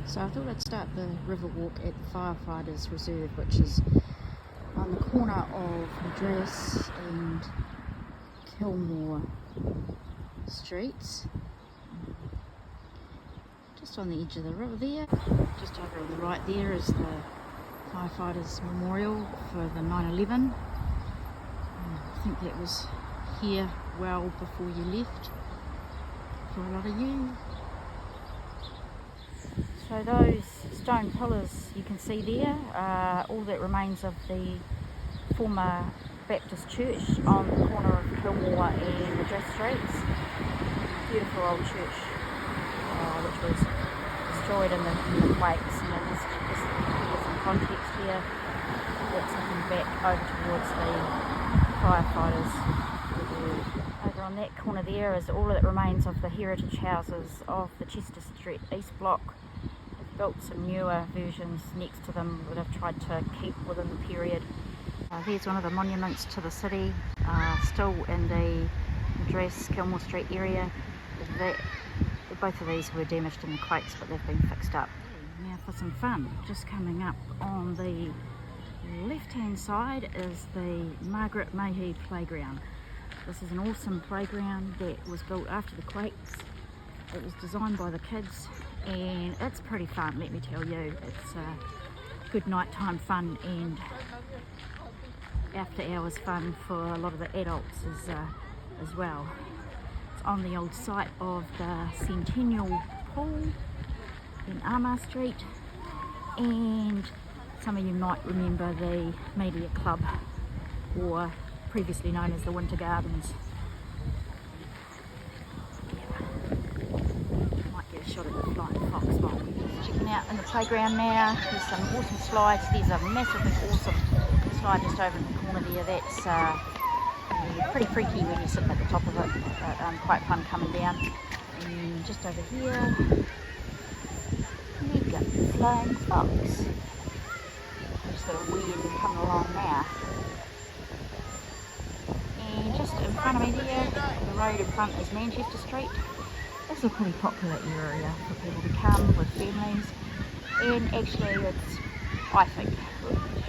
So I thought I'd start the river walk at the Firefighters Reserve, which is on the corner of Madras and Kilmore streets, just on the edge of the river there. Just over on the right there is the Firefighters Memorial for the 9/11. I think that was here well before you left for a lot of you. So those stone pillars you can see there are all that remains of the former Baptist church on the corner of Kilmore and Madras streets. Beautiful old church which was destroyed in the quakes. And just to give some context here, that's looking back over towards the firefighters. Over on that corner there is all that remains of the heritage houses of the Chester Street East Block. Built some newer versions next to them that have tried to keep within the period. There's one of the monuments to the city, still in the Madras Kilmore Street area. Both of these were damaged in the quakes, but they've been fixed up. Now for some fun, just coming up on the left hand side is the Margaret Mayhew playground. This is an awesome playground that was built after the quakes. It was designed by the kids and it's pretty fun, let me tell you. It's good nighttime fun and after hours fun for a lot of the adults as well. It's on the old site of the Centennial Pool in Armour Street, and some of you might remember the Media Club, or previously known as the Winter Gardens. Shot at the flying fox moth. Checking out in the playground now, there's some awesome slides. There's a massive awesome slide just over in the corner there. That's pretty freaky when you're sitting at the top of it, but quite fun coming down. And just over here, we've got the flying fox. Just got a weird coming along now. And just in front of me there, the road in front is Manchester Street. It's a pretty popular area for people to come with families, and actually it's, I think,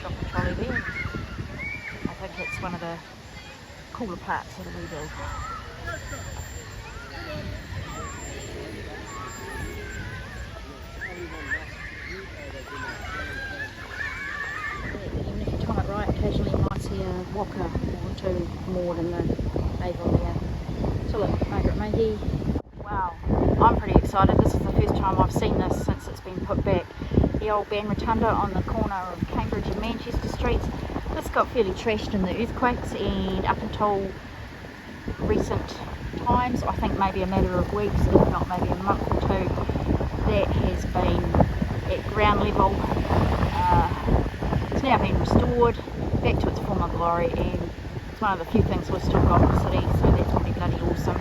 shopping trolley there. I think it's one of the cooler parts of the rebuild. Even if you time it right, occasionally you might see a walker or two more than the naval there. So look, Margaret Mayhew. Wow, I'm pretty excited. This is the first time I've seen this since it's been put back. The old band rotunda on the corner of Cambridge and Manchester Streets. This got fairly trashed in the earthquakes, and up until recent times, I think maybe a matter of weeks, if not maybe a month or two, that has been at ground level. It's now been restored back to its former glory, and it's one of the few things we've still got in the city, so that's pretty bloody awesome.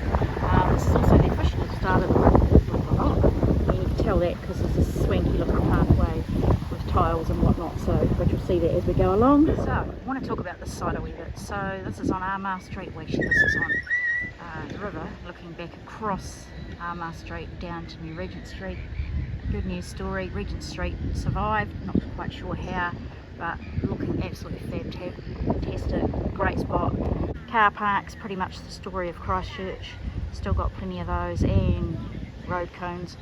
This is also the official start of the walk, and you can tell that because there's this swanky looking pathway with tiles and whatnot, so but you'll see that as we go along. So I want to talk about this side a wee bit. So this is on Armour Street, well actually this is on the river, looking back across Armour Street down to New Regent Street. Good news story, Regent Street survived, not quite sure how, but looking absolutely fantastic, great spot. Car parks, pretty much the story of Christchurch, still got plenty of those, and road cones.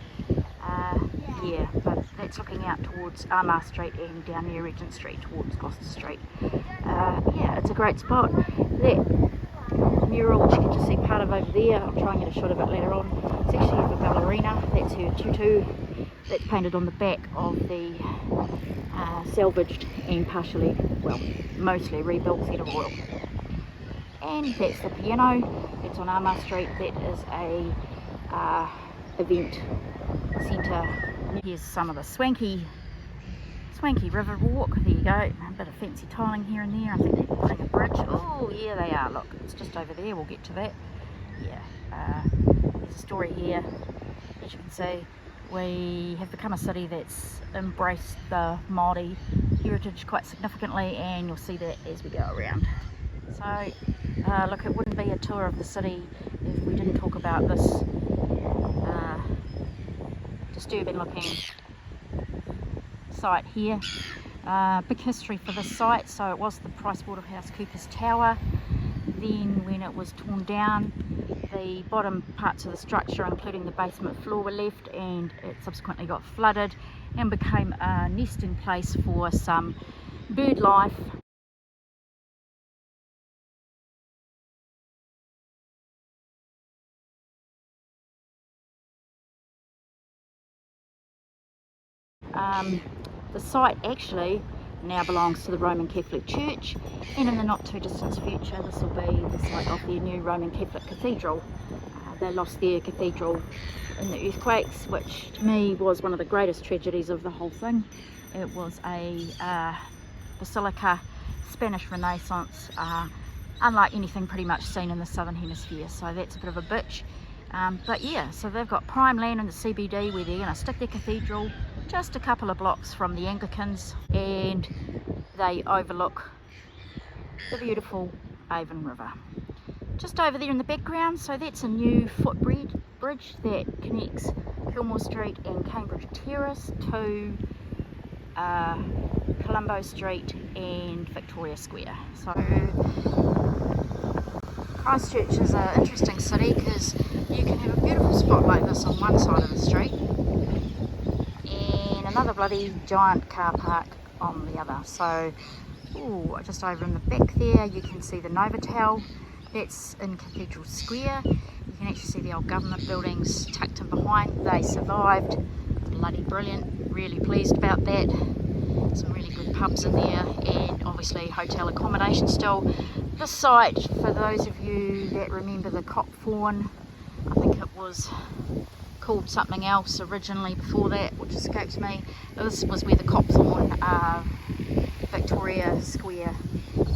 Yeah, but that's looking out towards Armour Street and down near Regent Street towards Gloucester Street. Yeah, it's a great spot. That mural, which you can just see part of over there, I'll try and get a shot of it later on. It's actually of a ballerina, that's her tutu. That's painted on the back of the salvaged and partially, well, mostly rebuilt Theatre Royal. And that's the piano. It's on Armour Street. That is a event centre. Here's some of the swanky river walk. There you go. A bit of fancy tiling here and there. I think they're putting a bridge. Oh yeah, they are. Look, it's just over there. We'll get to that. Yeah. There's a story here. As you can see, we have become a city that's embraced the Māori heritage quite significantly, and you'll see that as we go around. So look, it wouldn't be a tour of the city if we didn't talk about this disturbing looking site here. Big history for this site. So it was the PricewaterhouseCoopers Tower. Then when it was torn down, the bottom parts of the structure, including the basement floor, were left, and it subsequently got flooded and became a nesting place for some bird life. The site actually now belongs to the Roman Catholic Church, and in the not too distant future this will be the site of their new Roman Catholic Cathedral. They lost their cathedral in the earthquakes, which to me was one of the greatest tragedies of the whole thing. It was a basilica, Spanish Renaissance, unlike anything pretty much seen in the southern hemisphere, so that's a bit of a bitch. But yeah, so they've got prime land in the CBD where they're going to stick their cathedral just a couple of blocks from the Anglicans, and they overlook the beautiful Avon River. Just over there in the background, so that's a new footbridge that connects Kilmore Street and Cambridge Terrace to Colombo Street and Victoria Square. So Christchurch is an interesting city because you can have a beautiful spot like this on one side of the street and another bloody giant car park on the other. So just over in the back there you can see the Novotel. That's in Cathedral Square. You can actually see the old government buildings tucked in behind. They survived. Bloody brilliant. Really pleased about that. Some really good pubs in there, and obviously hotel accommodation still. This site, for those of you that remember the Cop Fawn, I think it was called something else originally before that, which escapes me. This was where the Cop Fawn Victoria Square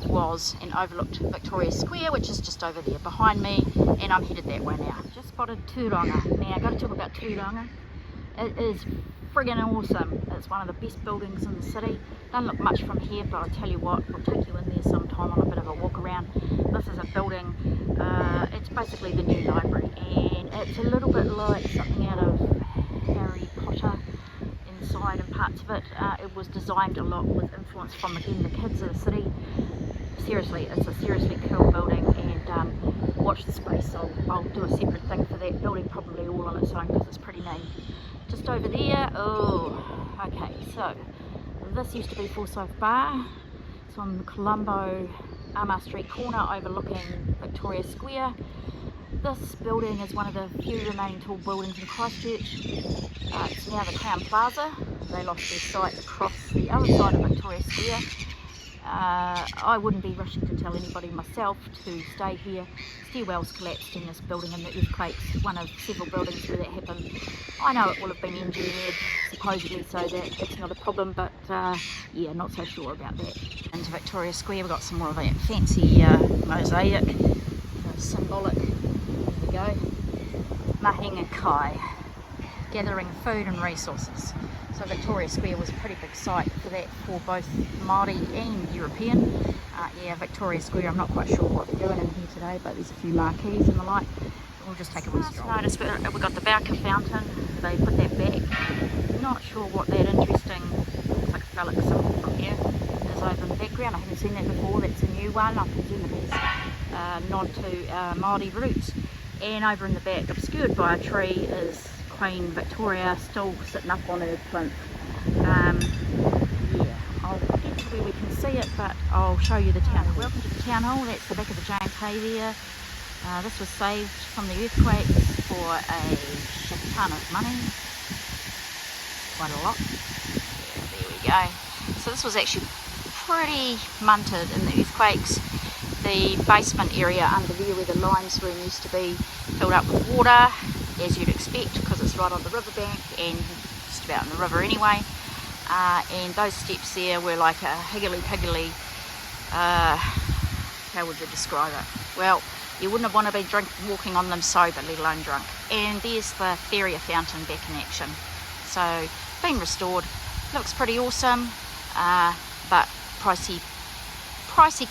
was, and overlooked Victoria Square, which is just over there behind me, and I'm headed that way now. Just spotted Tūranga. Now I've got to talk about Tūranga. It is friggin' awesome. It's one of the best buildings in the city. Doesn't look much from here, but I'll tell you what, we'll take you in there sometime on a bit of a walk around. This is a building, it's basically the new library, and it's a little bit like something out of Harry Potter inside and parts of it. It was designed a lot with influence from, again, the kids of the city. Seriously, it's a seriously cool building, and watch the space. I'll do a separate thing for that building, probably all on its own, because it's pretty neat. Just over there, okay, so this used to be Forsyth Bar. It's on the Colombo Armour Street corner overlooking Victoria Square. This building is one of the few remaining tall buildings in Christchurch. It's now the Crown Plaza. They lost their site across the other side of Victoria Square. I wouldn't be rushing to tell anybody myself to stay here. Stairwells collapsed in this building in the earthquakes, one of several buildings where that happened. I know it will have been engineered supposedly so that it's not a problem, but yeah, not so sure about that. Into Victoria Square we've got some more of that fancy mosaic, symbolic, there we go, mahinga kai, gathering food and resources. So Victoria Square was a pretty big site for that, for both Māori and European. Yeah, Victoria Square, I'm not quite sure what they're doing in here today, but there's a few marquees and the like. We'll just take a wee stroll. Notice we've got the Bowker fountain. They put that back. Not sure what that interesting, looks like a phallic symbol from here, is over in the background. I haven't seen that before. That's a new one. I presume it's a nod to Māori roots. And over in the back, obscured by a tree, is Queen Victoria still sitting up on her plinth. Yeah, I'll get to where we can see it, but I'll show you the town hall. Welcome to the town hall. That's the back of the J&K there. This was saved from the earthquakes for a shit ton of money. Quite a lot. Yeah, there we go. So this was actually pretty munted in the earthquakes. The basement area under there where the Limes room used to be filled up with water, as you'd expect, because it's right on the riverbank and just about in the river anyway. And those steps there were like a higgledy-piggledy, how would you describe it? Well, you wouldn't want to be walking on them sober, let alone drunk. And there's the Ferrier fountain back in action. So, been restored, looks pretty awesome, but pricey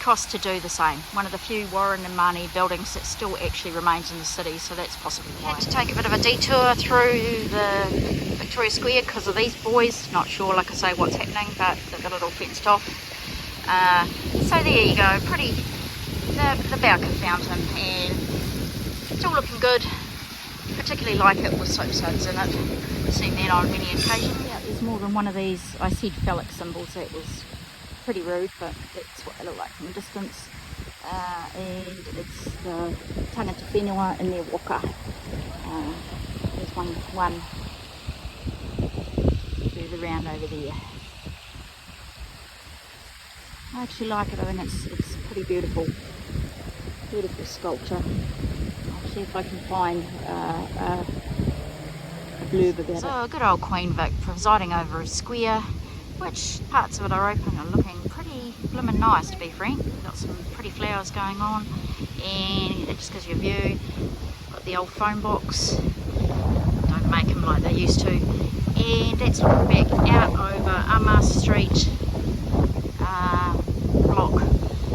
cost to do the same. One of the few Warren and Mani buildings that still actually remains in the city, so that's possibly why. Had to take a bit of a detour through the Victoria Square because of these boys. Not sure, like I say, what's happening, but they've got it all fenced off. So there you go, pretty, the Bowker Fountain, and it's all looking good. Particularly like it with soapsuds in it. I've seen that on many occasions. Yeah, there's more than one of these. I said phallic symbols, that was pretty rude, but that's what they look like from a distance. And it's the tangata whenua in their waka. There's one further around over there. I actually like it. I think it's pretty beautiful sculpture. I'll see if I can find a blurb about it. So a good old Queen Vic presiding over a square, which parts of it are open and looking pretty blimmin' nice, to be frank. We've got some pretty flowers going on, and it just gives you a view. Got the old phone box. Don't make them like they used to. And that's looking back out over Amar Street block.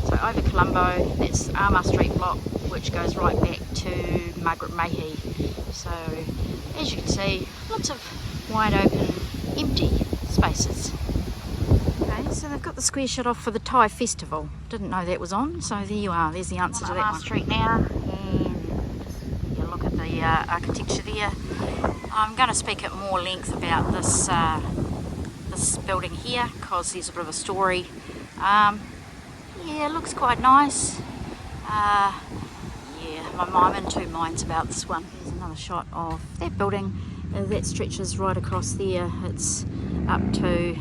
So over Colombo, that's Amar Street block, which goes right back to Margaret Mayhew. So as you can see, lots of wide open, empty spaces. Okay, so they've got the square shut off for the Thai festival. Didn't know that was on, so there you are. There's the answer to that one. Street now, and you look at the architecture there. I'm going to speak at more length about this this building here because there's a bit of a story. Yeah, it looks quite nice. Yeah, I'm in two minds about this one. Here's another shot of that building. That stretches right across there. It's up to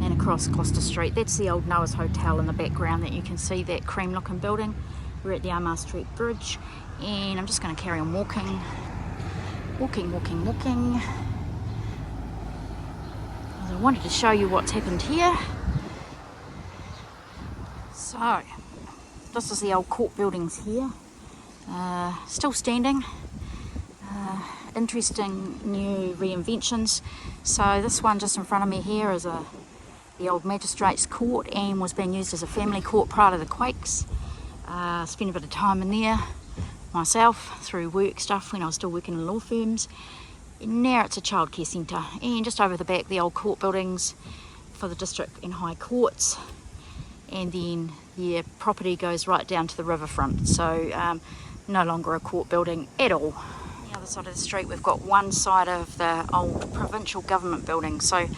and across Gloucester Street. That's the old Noah's Hotel in the background that you can see, that cream looking building. We're at the Amar Street Bridge, and I'm just going to carry on walking. Walking. I wanted to show you what's happened here. So, this is the old court buildings here. Still standing. Interesting new reinventions. So this one just in front of me here is the old magistrates court, and was being used as a family court prior to the quakes. Spent a bit of time in there myself through work stuff when I was still working in law firms. And now it's a childcare centre, and just over the back the old court buildings for the district and high courts, and then the property goes right down to the riverfront, so no longer a court building at all. The other side of the street we've got one side of the old provincial government building, so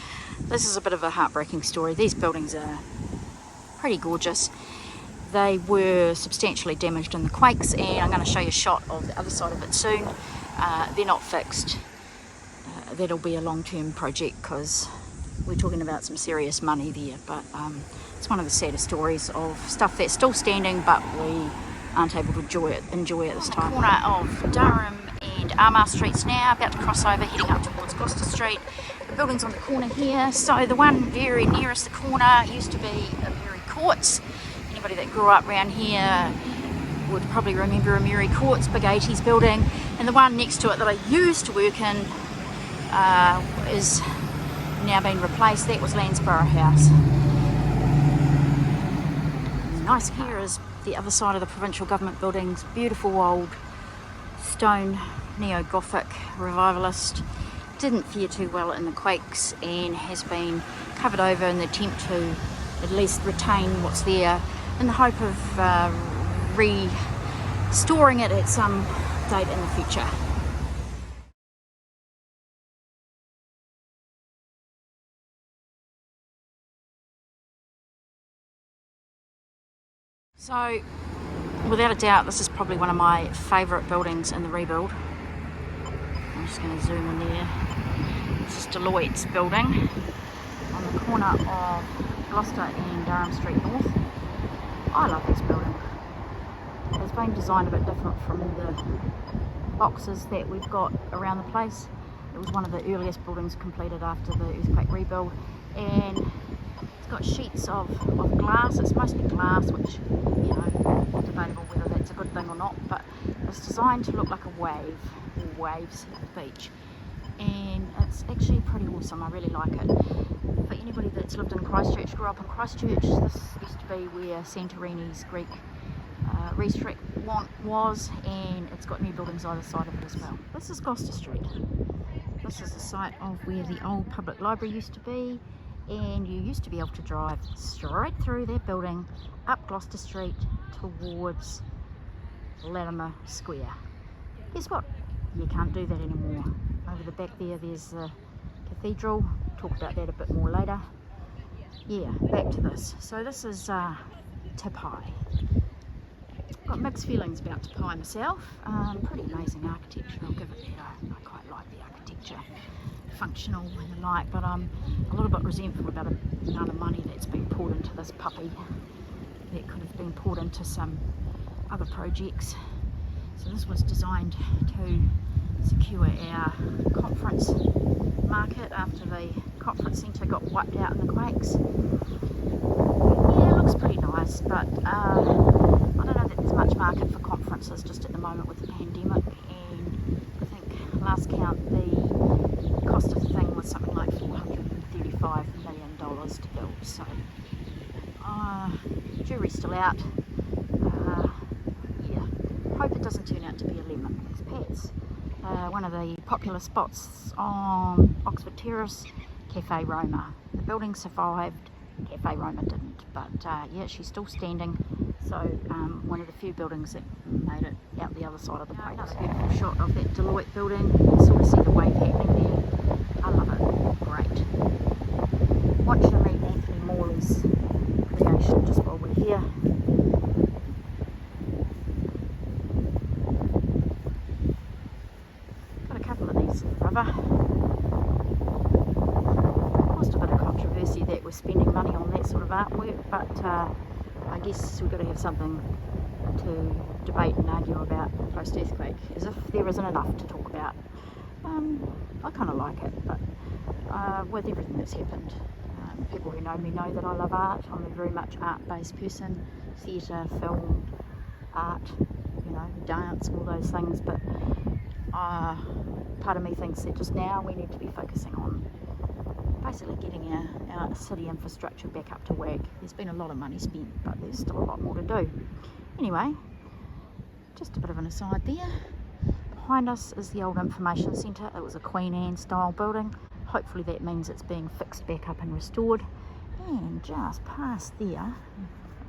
this is a bit of a heartbreaking story. These buildings are pretty gorgeous. They were substantially damaged in the quakes, and I'm going to show you a shot of the other side of it soon. They're not fixed. That'll be a long-term project because we're talking about some serious money there, but it's one of the saddest stories of stuff that's still standing but we aren't able to enjoy it this time. Corner of Durham and Amar Streets now, about to cross over, heading up towards Gloucester Street. The building's on the corner here, so the one very nearest the corner used to be Amiri Courts. Anybody that grew up around here would probably remember Amiri Courts, big 80s building, and the one next to it that I used to work in is now been replaced. That was Landsborough House. Nice. Here is the other side of the provincial government buildings. Beautiful old stone neo-Gothic revivalist. Didn't fare too well in the quakes and has been covered over in the attempt to at least retain what's there in the hope of restoring it at some date in the future. So, without a doubt, this is probably one of my favourite buildings in the rebuild. I'm just going to zoom in there. This is Deloitte's building on the corner of Gloucester and Durham Street North. I love this building. It's been designed a bit different from the boxes that we've got around the place. It was one of the earliest buildings completed after the earthquake rebuild, and it's got sheets of glass. It's mostly glass, which, you know, debatable whether that's a good thing or not, but it's designed to look like a wave, or waves at the beach, and it's actually pretty awesome. I really like it. For anybody that's lived in Christchurch, grew up in Christchurch, this used to be where Santorini's Greek restaurant was, and it's got new buildings either side of it as well. This is Gloucester Street. This is the site of where the old public library used to be, and you used to be able to drive straight through that building up Gloucester Street towards Latimer Square. Guess what? You can't do that anymore. Over the back there's the cathedral. Talk about that a bit more later. Yeah, back to this. So this is Te Pai. Got mixed feelings about Te Pai myself. Pretty amazing architecture, I'll give it that. I quite like the architecture, functional and the like, but I'm a little bit resentful about the amount of money that's been poured into this puppy that could have been poured into some other projects. So this was designed to secure our conference market after the conference centre got wiped out in the quakes. Yeah, it looks pretty nice, but I don't know that there's much market for conferences just at the moment with the pandemic, and I think last count the cost of the thing was something like $435 million to build, so jury's still out. Yeah, hope it doesn't turn out to be a lemon. Perhaps one of the popular spots on Oxford Terrace, Cafe Roma. The building survived, Cafe Roma didn't, but yeah, she's still standing. So one of the few buildings that made it out the other side of the place. Another beautiful shot of that Deloitte building. You can sort of see the wave happening there. I love it. Great. Watch the meet Anthony Morley's creation just while we're here. Got a couple of these in the river. Caused a bit of controversy that we're spending money on that sort of artwork, but I guess we've got to have something to debate and argue about post-earthquake, as if there isn't enough to talk about. I kind of like it, but with everything that's happened, people who know me know that I love art. I'm a very much art-based person, theatre, film, art, you know, dance, all those things, but part of me thinks that just now we need to be focusing on basically getting our city infrastructure back up to whack. There's been a lot of money spent, but there's still a lot more to do. Anyway, just a bit of an aside there. Behind us is the old information centre. It was a Queen Anne style building. Hopefully that means it's being fixed back up and restored. And just past there,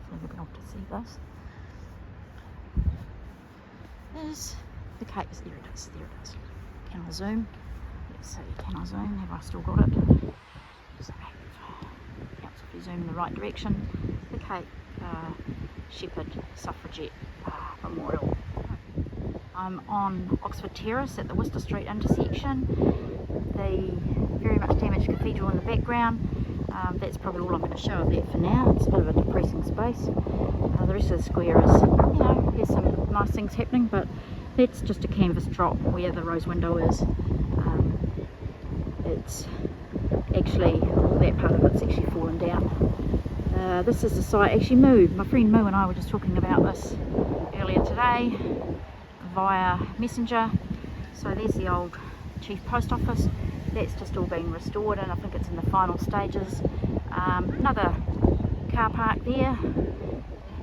hopefully you'll be able to see this, is the Cape. There it is, there it is. Can I zoom? Let's see, can I zoom? Have I still got it? So, if you zoom in the right direction, the Cape Shepherd Suffragette Memorial. I'm on Oxford Terrace at the Worcester Street intersection. The very much damaged cathedral in the background. That's probably all I'm going to show of that for now. It's a bit of a depressing space. The rest of the square is, you know, there's some nice things happening, but that's just a canvas drop where the rose window is. It's actually, all that part of it's actually fallen down. This is the site, actually my friend Moo and I were just talking about this earlier today via Messenger. So there's the old Chief Post Office. That's just all been restored, and I think it's in the final stages. Another car park there,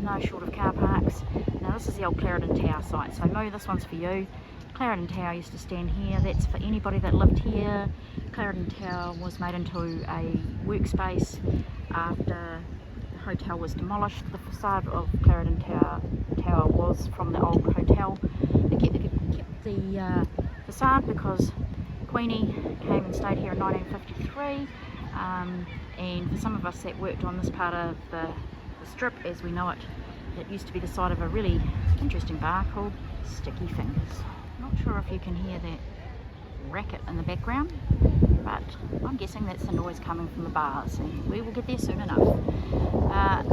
no short of car parks. Now this is the old Clarendon Tower site, so Moo, this one's for you. Clarendon Tower used to stand here. That's for anybody that lived here. Clarendon Tower was made into a workspace after the hotel was demolished. The facade of Clarendon Tower was from the old hotel. They kept the facade because Queenie came and stayed here in 1953, and for some of us that worked on this part of the strip as we know it, it used to be the site of a really interesting bar called Sticky Fingers. Not sure if you can hear that racket in the background, but I'm guessing that's the noise coming from the bars, and we will get there soon enough.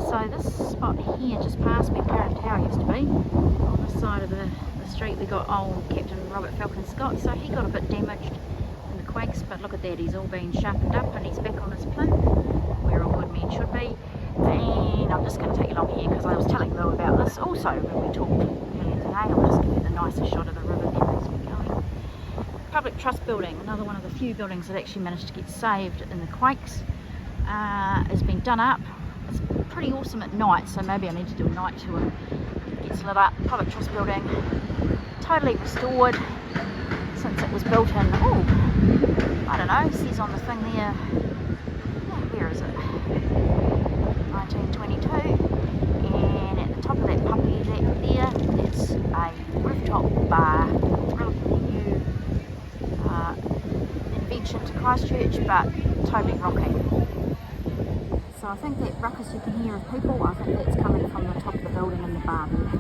So this spot here just past where Clarendon Tower used to be, on this side of the street we got old Captain Robert Falcon Scott. So he got a bit damaged in the quakes, but look at that, he's all been sharpened up and he's back on his plinth where a good man should be. And I'm just going to take you along here because I was telling Lou about this also when we talked earlier today. I'll just give you the nicest shot of the river there as we're going. Public Trust Building, another one of the few buildings that actually managed to get saved in the quakes, has been done up. It's pretty awesome at night, so maybe I need to do a night tour. It gets lit up. Public Trust Building, totally restored since it was built in, I don't know, it says on the thing there, where is it? 1922. And at the top of that puppy there, it's a rooftop bar, relatively new invention to Christchurch, but totally rocking. So I think that ruckus you can hear of people, I think that's coming from the top of the building in the bar there.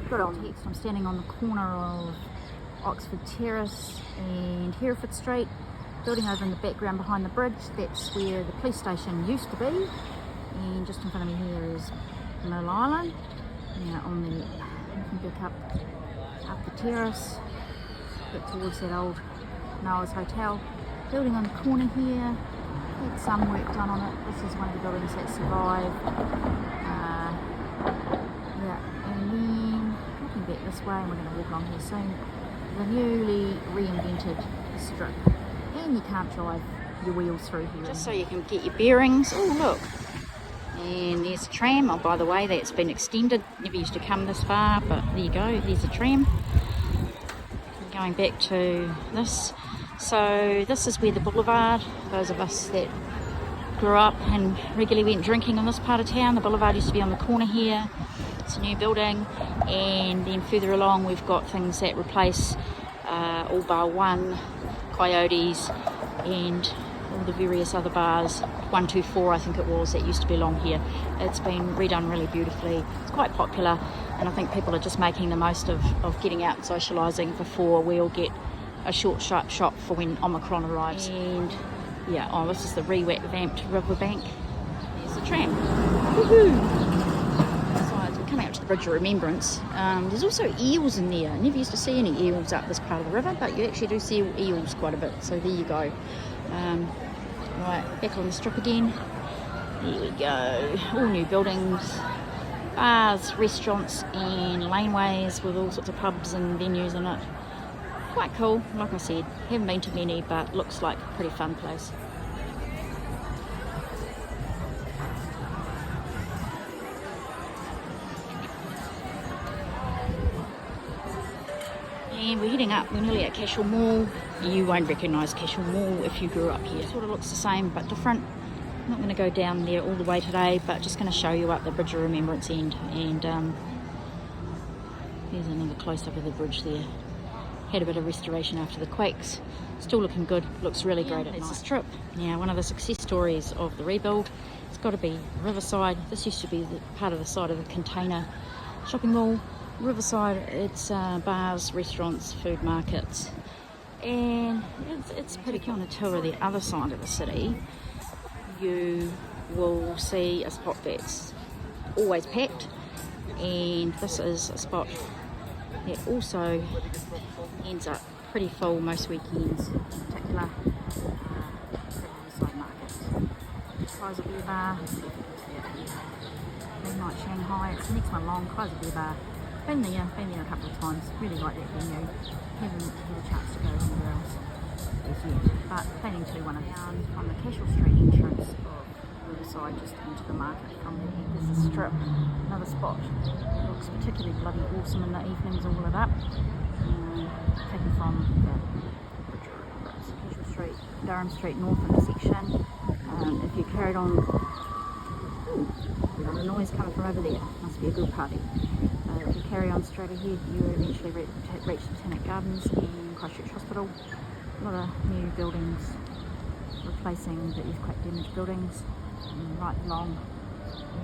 Good old text. I'm standing on the corner of Oxford Terrace and Hereford Street, building over in the background behind the bridge. That's where the police station used to be, and just in front of me here is Mill Island. Now on the, you can back up the terrace, get towards that old Noah's Hotel. Building on the corner here, had some work done on it. This is one of the buildings that survived. And then looking back this way, and we're going to walk along here soon, the newly reinvented strip. And you can't drive your wheels through here. Just so you can get your bearings. Oh look, and there's a tram. Oh, by the way, that's been extended. Never used to come this far, but there you go, there's a tram. Going back to this, so this is where the boulevard, those of us that grew up and regularly went drinking in this part of town, the boulevard used to be on the corner here. It's a new building, and then further along we've got things that replace all bar one, Coyotes, and all the various other bars. 124 I think it was, that used to be along here. It's been redone really beautifully. It's quite popular, and I think people are just making the most of getting out and socialising before we all get a short sharp shop for when Omicron arrives. And yeah, oh, this is the revamped riverbank. There's the tram. Woohoo! Coming up to the Bridge of Remembrance, there's also eels in there. I never used to see any eels up this part of the river, but you actually do see eels quite a bit, so there you go. Right, back on the strip again. There we go. All new buildings, bars, restaurants and laneways with all sorts of pubs and venues in it. Quite cool, like I said, haven't been to many, but looks like a pretty fun place. And we're heading up, we're nearly at Cashel Mall. You won't recognise Cashel Mall if you grew up here. It sort of looks the same but different. I'm not going to go down there all the way today, but just going to show you up the Bridge of Remembrance end. And there's another close-up of the bridge there. Had a bit of restoration after the quakes. Still looking good, looks really great at night. It's a strip. Now, one of the success stories of the rebuild, it's got to be Riverside. This used to be the part of the side of the container shopping mall. Riverside, it's bars, restaurants, food markets, and it's pretty cool. On a tour of the other side of the city, you will see a spot that's always packed, and this is a spot that also ends up pretty full most weekends, in particular Riverside Market. Kaiser Beer Bar, Midnight Shanghai, it's the next one along, Kaiser Beer Bar. Been there a couple of times, really like that venue. Haven't had a chance to go anywhere else as yet, but planning to one of down on the Cashel Street entrance of Riverside, just into the market from there. There's a strip, another spot. It looks particularly bloody awesome in the evenings, all lit up. Taken from Cashel Street, Durham Street North intersection. If you carried on, the noise coming from over there, must be a good party. If you carry on straight ahead, you eventually reach Botanic Gardens and Christchurch Hospital. A lot of new buildings replacing the earthquake damaged buildings right along.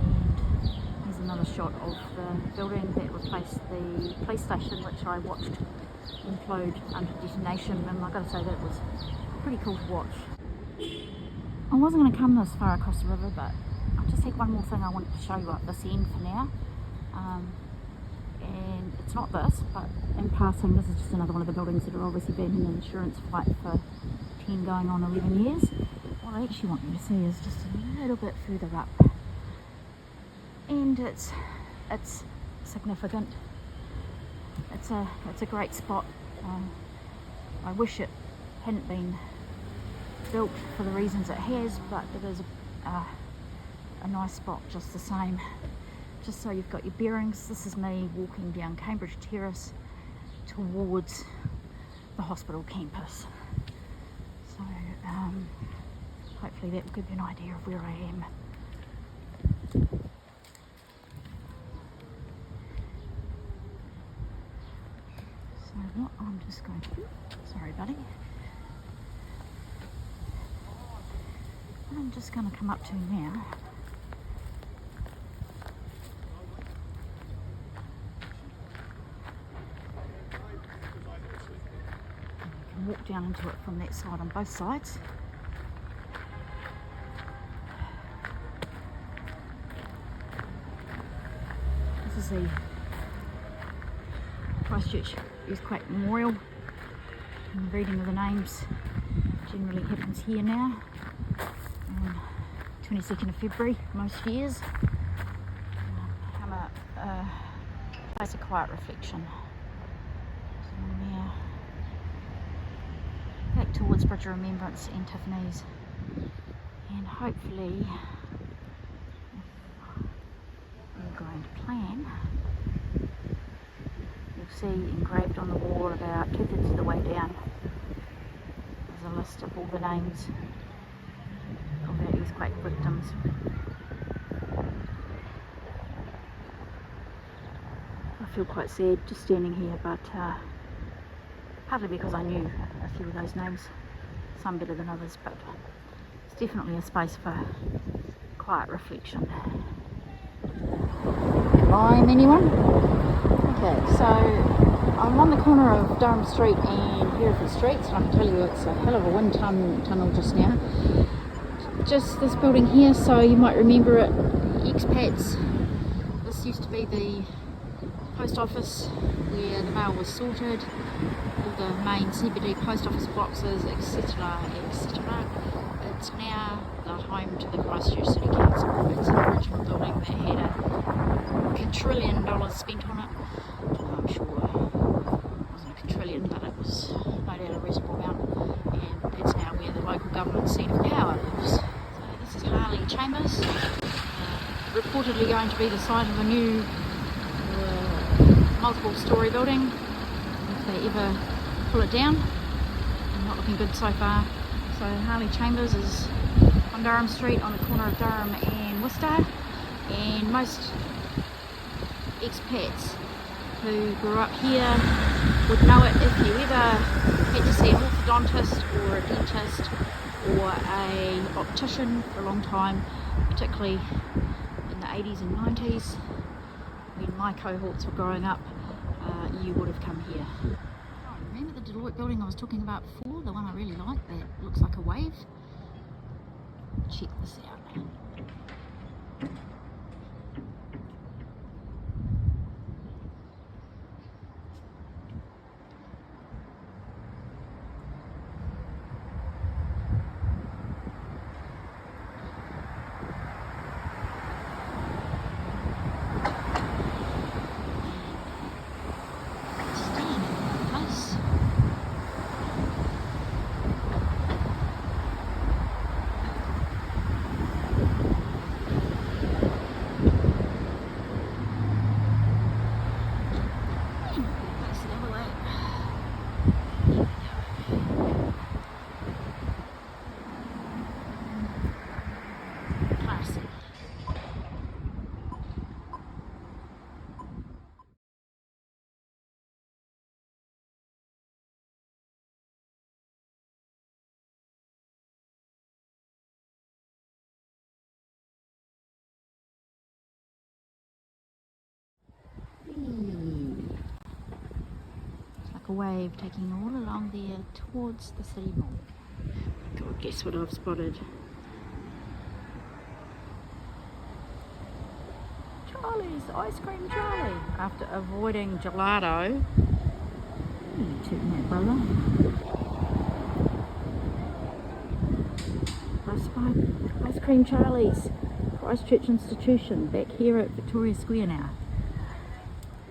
And here's another shot of the building that replaced the police station, which I watched implode under detonation, and I've got to say that was pretty cool to watch. I wasn't going to come this far across the river, but I just had one more thing I wanted to show you up this end for now. And it's not this, but in passing, this is just another one of the buildings that have obviously been in an insurance fight for 10 going on 11 years. What I actually want you to see is just a little bit further up, and it's significant. It's a great spot. I wish it hadn't been built for the reasons it has, but it is a nice spot just the same. Just so you've got your bearings, this is me walking down Cambridge Terrace towards the hospital campus. Hopefully that will give you an idea of where I am. So what I'm just going to do, sorry buddy, what I'm just going to come up to now walk down into it from that side on both sides. This is the Christchurch Earthquake Memorial, and the reading of the names generally happens here now on 22nd of February most years. I'm a place of quiet reflection. So now back towards Bridge of Remembrance and Tiffany's, and hopefully we're going to plan. You'll see engraved on the wall about 2/3 of the way down there's a list of all the names of our earthquake victims. I feel quite sad just standing here, but partly because I knew a few of those names, some better than others, but it's definitely a space for quiet reflection. Lime, anyone? Okay, so I'm on the corner of Durham Street and Hereford Street, so I can tell you it's a hell of a wind tunnel just now. Just this building here, so you might remember it, expats. This used to be the post office where the mail was sorted, all the main CBD post office boxes, etc, etc. It's now the home to the Christchurch City Council. It's an original building that had a quadrillion dollars spent on it. I'm sure it wasn't a quadrillion, but it was no doubt a reasonable amount, and that's now where the local government seat of power lives. So this is Harley Chambers, reportedly going to be the site of a new multiple story building if they ever pull it down. Not looking good so far. So Harley Chambers is on Durham Street on the corner of Durham and Worcester, and most expats who grew up here would know it. If you ever had to see an orthodontist or a dentist or a optician for a long time, particularly in the 80s and 90s when my cohorts were growing up, you would have come here. Remember the Deloitte building I was talking about before, the one I really like that looks like a wave? Check this out. It's like a wave taking all along there towards the city mall. God, guess what I've spotted? Charlie's Ice Cream Charlie. After avoiding gelato. Check that, brother. Ice Cream Charlie's, Christchurch Institution, back here at Victoria Square now.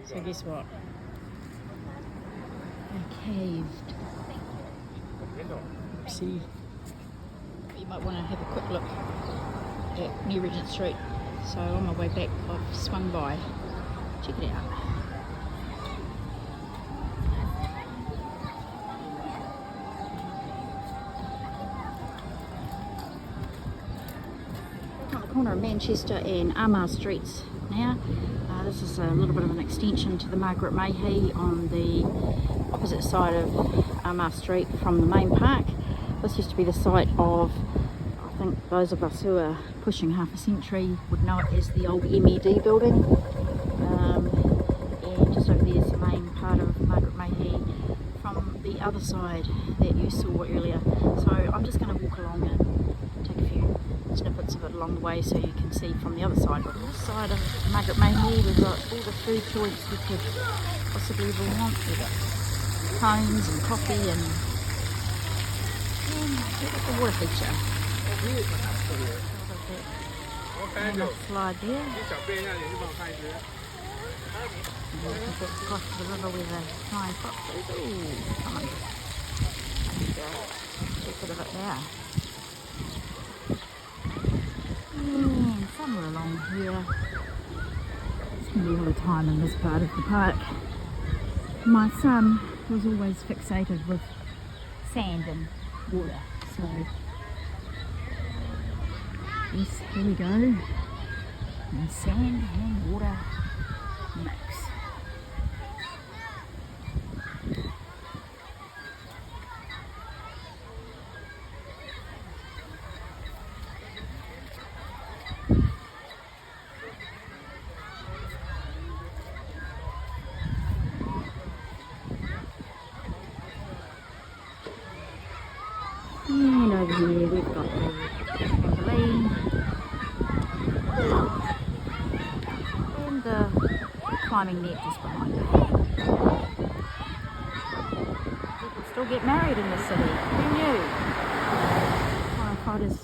So guess what? I caved. See, you might want to have a quick look at New Regent Street. So on my way back, I've swung by. Check it out. corner of Manchester and Armagh Streets now. This is a little bit of an extension to the Margaret Mayhew on the opposite side of Armagh Street from the main park. This used to be the site of, I think those of us who are pushing half a century would know it as the old MED building. And just over there is the main part of Margaret Mayhew from the other side that you saw earlier. So I'm just going to walk along and take a few snippets of it along the way so you can see from the other side. But this side of Margaret Mayhew, we've got all the food joints we could possibly ever want. We've got homes and coffee and look at the water feature. And a slide there. And you can get across the river with a flying foxes. Ooh, come on. And check a bit of it there. And somewhere along here, spending a lot of time in this part of the park. My son was always fixated with sand and water, so yes, here we go. And sand and water mix. And over here we've got the trampoline and the climbing net just behind it. People still get married in the city. Who knew? Firefighters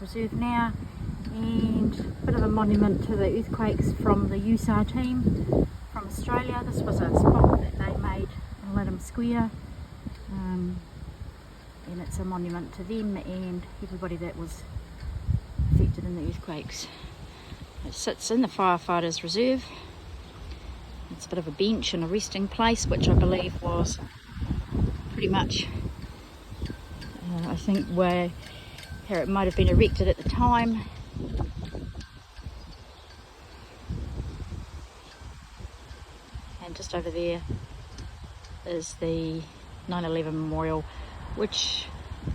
Reserve now, and a bit of a monument to the earthquakes from the USAR team from Australia. This was a spot that they made in Latham Square. And it's a monument to them and everybody that was affected in the earthquakes. It sits in the Firefighters Reserve. It's a bit of a bench and a resting place, which I believe was pretty much, I think, where it might have been erected at the time. And just over there is the 9/11 memorial, which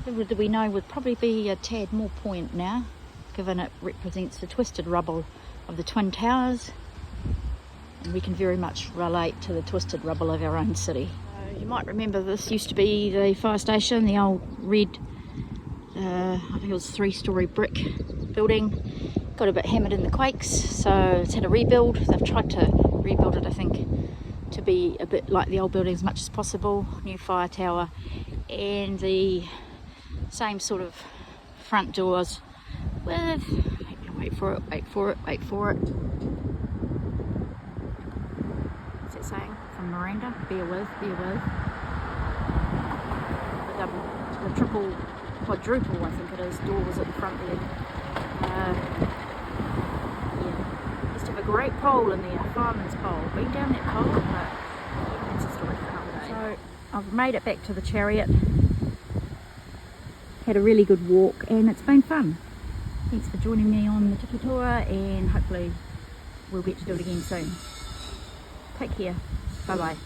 we know would probably be a tad more point now, given it represents the twisted rubble of the Twin Towers, and we can very much relate to the twisted rubble of our own city. You might remember this used to be the fire station, the old red, I think it was 3-storey brick building. Got a bit hammered in the quakes, so it's had a rebuild. They've tried to rebuild it, I think, to be a bit like the old building as much as possible. New fire tower and the same sort of front doors with, wait for it. What's it saying from Miranda? Bear with. The triple, quadruple, I think it is, doors at the front there. Yeah, used to have a great pole in there, fireman's pole. Been down that pole, but that's a story for another day. So I've made it back to the chariot, had a really good walk, and it's been fun. Thanks for joining me on the Tiki Tour, and hopefully we'll get to do it again soon. Take care. Bye bye.